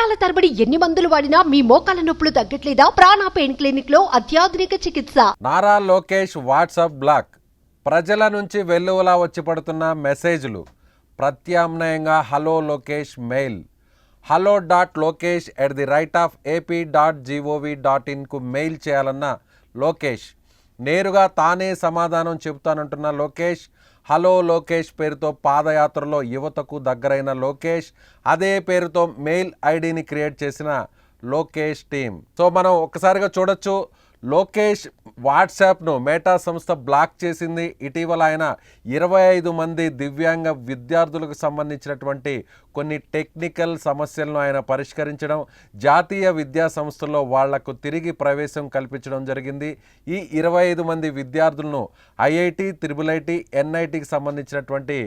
నెలల తరబడి ఎన్ని మందులు వాడినా మీ మోకాల నొప్పులు తగ్గట్లేదా? ప్రాణ పెయిన్ క్లినిక్ లో అత్యాధునిక చికిత్స. Nara Lokesh WhatsApp block. ప్రజల నుంచి వెల్లువలా వచ్చి పడుతున్న మెసేజ్లు. ప్రత్యామ్నాయంగా hello Lokesh mail hello.lokesh@ap.gov.in mail చేయాలన్న లోకేష్. నేరుగా తానే సమాధానం చెబుతానంటున్న లోకేష్. హలో లోకేష్ పేరుతో పాదయాత్రలో యువతకు దగ్గరైన లోకేష్, అదే పేరుతో మెయిల్ ఐడిని క్రియేట్ చేసిన లోకేష్ టీం. సో మనం ఒక్కసారిగా చూడొచ్చు, లోకేష్ వాట్సాప్ను మేటా సంస్థ బ్లాక్ చేసింది. ఇటీవల ఆయన 25 మంది దివ్యాంగ విద్యార్థులకు సంబంధించినటువంటి కొన్ని టెక్నికల్ సమస్యలను ఆయన పరిష్కరించడం, జాతీయ విద్యా సంస్థల్లో వాళ్లకు తిరిగి ప్రవేశం కల్పించడం జరిగింది. ఈ 25 మంది విద్యార్థులను ఐఐటి, IIIT, NITకి సంబంధించినటువంటి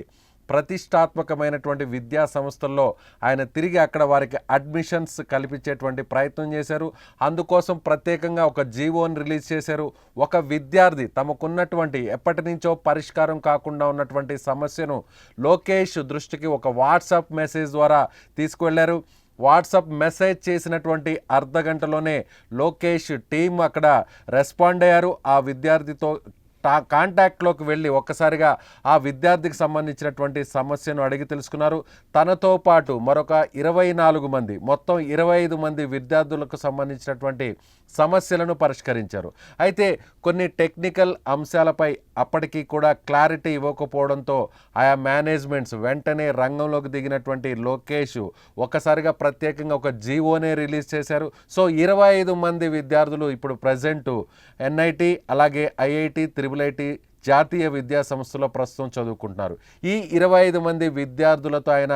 ప్రతిష్టాత్మకమైనటువంటి విద్యా సంస్థల్లో ఆయన తిరిగి అక్కడ వారికి అడ్మిషన్స్ కల్పించేటువంటి ప్రయత్నం చేశారు. అందుకోసం ప్రత్యేకంగా ఒక జీవోని రిలీజ్ చేశారు. ఒక విద్యార్థి తమకున్నటువంటి ఎప్పటి నుంచో పరిష్కారం కాకుండా ఉన్నటువంటి సమస్యను లోకేష్ దృష్టికి ఒక వాట్సాప్ మెసేజ్ ద్వారా తీసుకువెళ్లారు. వాట్సాప్ మెసేజ్ చేసినటువంటి అర్ధ గంటలోనే లోకేష్ టీం అక్కడ రెస్పాండ్ అయ్యారు. ఆ విద్యార్థితో కాంటాక్ట్లోకి వెళ్ళి ఒక్కసారిగా ఆ విద్యార్థికి సంబంధించినటువంటి సమస్యను అడిగి తెలుసుకున్నారు. తనతో పాటు మరొక 24 మంది, మొత్తం 25 మంది విద్యార్థులకు సంబంధించినటువంటి సమస్యలను పరిష్కరించారు. అయితే కొన్ని టెక్నికల్ అంశాలపై అప్పటికీ కూడా క్లారిటీ ఇవ్వకపోవడంతో ఆయా మేనేజ్మెంట్స్ వెంటనే రంగంలోకి దిగినటువంటి లోకేష్ ఒక్కసారిగా ప్రత్యేకంగా ఒక జీవోనే రిలీజ్ చేశారు. సో 25 మంది విద్యార్థులు ఇప్పుడు ప్రజెంటు NIT, అలాగే IIT, IIIT జాతీయ విద్యా సంస్థలో ప్రస్తుతం చదువుకుంటున్నారు. ఈ 25 మంది విద్యార్థులతో ఆయన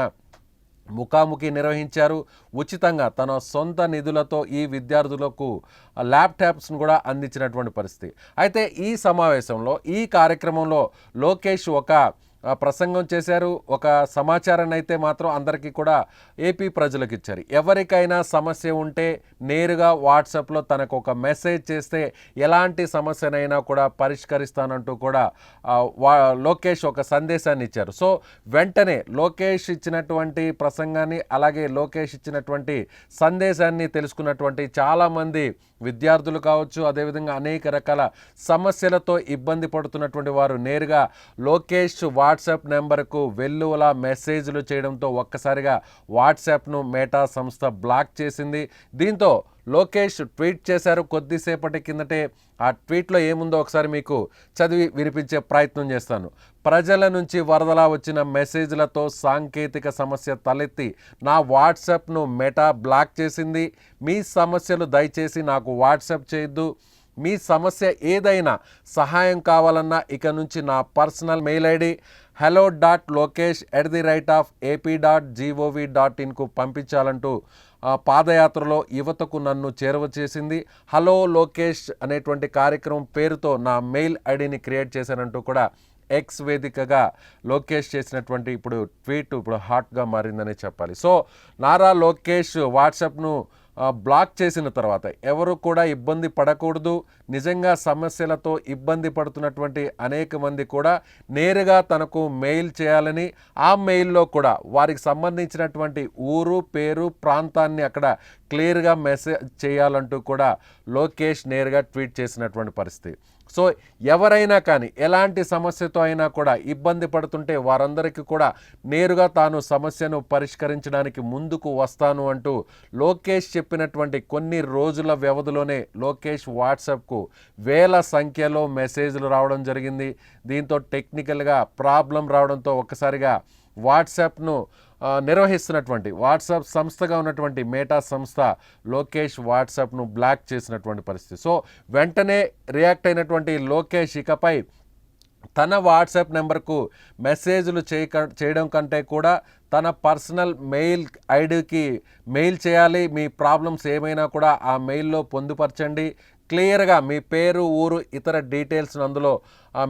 ముఖాముఖి నిర్వహించారు. ఉచితంగా తన సొంత నిధులతో ఈ విద్యార్థులకు ల్యాప్టాప్స్ను కూడా అందించినటువంటి పరిస్థితి. అయితే ఈ సమావేశంలో, ఈ కార్యక్రమంలో లోకేష్ ఒక ప్రసంగం చేశారు. ఒక సమాచారాన్ని అయితే మాత్రం అందరికీ కూడా ఏపీ ప్రజలకు ఇచ్చారు. ఎవరికైనా సమస్య ఉంటే నేరుగా వాట్సాప్లో తనకు ఒక మెసేజ్ చేస్తే ఎలాంటి సమస్యనైనా కూడా పరిష్కరిస్తానంటూ కూడా లోకేష్ ఒక సందేశాన్ని ఇచ్చారు. సో వెంటనే లోకేష్ ఇచ్చినటువంటి ప్రసంగాన్ని, అలాగే లోకేష్ ఇచ్చినటువంటి సందేశాన్ని తెలుసుకున్నటువంటి చాలామంది విద్యార్థులు కావచ్చు, అదేవిధంగా అనేక రకాల సమస్యలతో ఇబ్బంది పడుతున్నటువంటి వారు నేరుగా లోకేష్ వాట్సాప్ నెంబర్కు వెల్లువలా మెసేజ్లు చేయడంతో ఒక్కసారిగా వాట్సాప్ను మేటా సంస్థ బ్లాక్ చేసింది. దీంతో లోకేష్ ట్వీట్ చేశారు కొద్దిసేపటి కిందటే. ఆ ట్వీట్లో ఏముందో ఒకసారి మీకు చదివి వినిపించే ప్రయత్నం చేస్తాను. ప్రజల నుంచి వరదలా వచ్చిన మెసేజ్లతో సాంకేతిక సమస్య తలెత్తి నా వాట్సాప్ను మెటా బ్లాక్ చేసింది. మీ సమస్యలు దయచేసి నాకు వాట్సాప్ చేయొద్దు. మీ సమస్య ఏదైనా సహాయం కావాలన్నా ఇక నుంచి నా పర్సనల్ మెయిల్ ఐడి hello.lokesh@ap.gov.in పంపించాలంటూ పాదయాత్రలో యువతకు నన్ను చేరువ చేసింది. హలో లోకేష్ అనేటువంటి కార్యక్రమం పేరుతో నా మెయిల్ ఐడిని క్రియేట్ చేశానంటూ కూడా ఎక్స్ వేదికగా లోకేష్ చేసినటువంటి ఇప్పుడు ట్వీట్ ఇప్పుడు హాట్గా మారిందని చెప్పాలి. సో నారా లోకేష్ వాట్సాప్ను బ్లాక్ చేసిన తర్వాత ఎవరు కూడా ఇబ్బంది పడకూడదు. నిజంగా సమస్యలతో ఇబ్బంది పడుతున్నటువంటి అనేక మంది కూడా నేరుగా తనకు మెయిల్ చేయాలని, ఆ మెయిల్లో కూడా వారికి సంబంధించినటువంటి ఊరు, పేరు, ప్రాంతాన్ని అక్కడ క్లియర్గా మెసేజ్ చేయాలంటూ కూడా లోకేష్ నేరుగా ట్వీట్ చేసినటువంటి పరిస్థితి. సో ఎవరైనా కానీ ఎలాంటి సమస్యతో అయినా కూడా ఇబ్బంది పడుతుంటే వారందరికీ కూడా నేరుగా తాను సమస్యను పరిష్కరించడానికి ముందుకు వస్తాను అంటూ లోకేష్ చెప్పినటువంటి కొన్ని రోజుల వ్యవధిలోనే లోకేష్ వాట్సాప్కు వేల సంఖ్యలో మెసేజ్లు రావడం జరిగింది. దీంతో టెక్నికల్గా ప్రాబ్లం రావడంతో ఒక్కసారిగా వాట్సాప్ను నిర్వహిస్తున్నటువంటి వాట్సాప్ సంస్థగా ఉన్నటువంటి మేటా సంస్థ లోకేష్ వాట్సాప్ను బ్లాక్ చేసినటువంటి పరిస్థితి. సో వెంటనే రియాక్ట్ అయినటువంటి లోకేష్ ఇకపై తన వాట్సాప్ నెంబర్కు మెసేజ్లు చేయడం కంటే కూడా తన పర్సనల్ మెయిల్ ఐడికి మెయిల్ చేయాలి. మీ ప్రాబ్లమ్స్ ఏమైనా కూడా ఆ మెయిల్లో పొందుపరచండి, క్లియర్గా మీ పేరు, ఊరు, ఇతర డీటెయిల్స్ను అందులో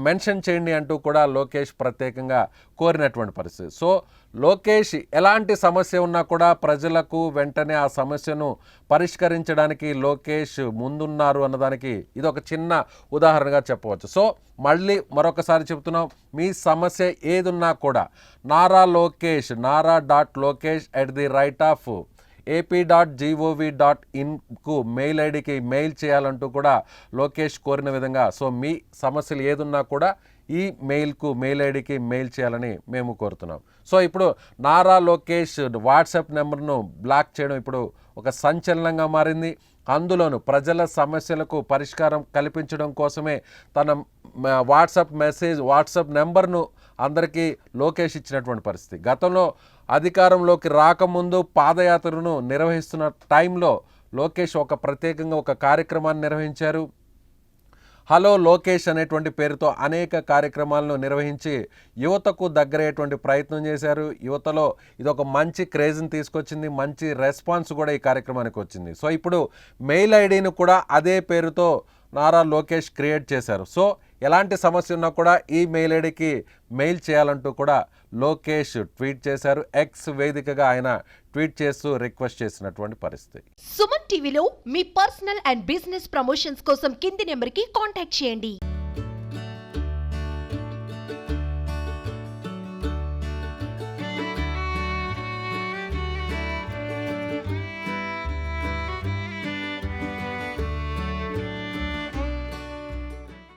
మెన్షన్ చేయండి అంటూ కూడా లోకేష్ ప్రత్యేకంగా కోరినటువంటి పరిస్థితి. సో లోకేష్ ఎలాంటి సమస్య ఉన్నా కూడా ప్రజలకు వెంటనే ఆ సమస్యను పరిష్కరించడానికి లోకేష్ ముందున్నారు అన్నదానికి ఇది ఒక చిన్న ఉదాహరణగా చెప్పవచ్చు. సో మళ్ళీ మరొకసారి చెప్తున్నాం, మీ సమస్య ఏదున్నా కూడా నారా.lokesh@ap.gov.in AP.gov.in కు మెయిల్ ఐడికి మెయిల్ చేయాలంటూ కూడా లోకేష్ కోరిన విధంగా సో మీ సమస్యలు ఏదున్నా కూడా ఈ మెయిల్ ఐడికి మెయిల్ చేయాలని మేము కోరుతున్నాం. సో ఇప్పుడు నారా లోకేష్ వాట్సాప్ నెంబర్ను బ్లాక్ చేయడం ఇప్పుడు ఒక సంచలనంగా మారింది. అందులోను ప్రజల సమస్యలకు పరిష్కారం కల్పించడం కోసమే తన వాట్సాప్ నెంబర్ను అందరికీ లోకేష్ ఇచ్చినటువంటి పరిస్థితి. గతంలో అధికారంలోకి రాకముందు పాదయాత్రను నిర్వహిస్తున్న టైంలో లోకేష్ ప్రత్యేకంగా ఒక కార్యక్రమాన్ని నిర్వహించారు. హలో లోకేష్ అనేటువంటి పేరుతో అనేక కార్యక్రమాలను నిర్వహించి యువతకు దగ్గరయ్యేటువంటి ప్రయత్నం చేశారు. యువతలో ఇదొక మంచి క్రేజ్ని తీసుకొచ్చింది, మంచి రెస్పాన్స్ కూడా ఈ కార్యక్రమానికి వచ్చింది. సో ఇప్పుడు మెయిల్ ఐడిని కూడా అదే పేరుతో నారా లోకేష్ క్రియేట్ చేశారు. సో ఎలాంటి సమస్య ఉన్నా కూడా ఈ మెయిల్ ఐడికి మెయిల్ చేయాలంటూ కూడా లోకేష్ ట్వీట్ చేశారు. ఎక్స్ వేదికగా ఆయన ట్వీట్ చేస్తూ రిక్వెస్ట్ చేసినటువంటి పరిస్థితి. సుమన్ టీవీలో మీ పర్సనల్ అండ్ బిజినెస్ ప్రమోషన్స్ కోసం కింది నెంబర్కి కాంటాక్ట్ చేయండి.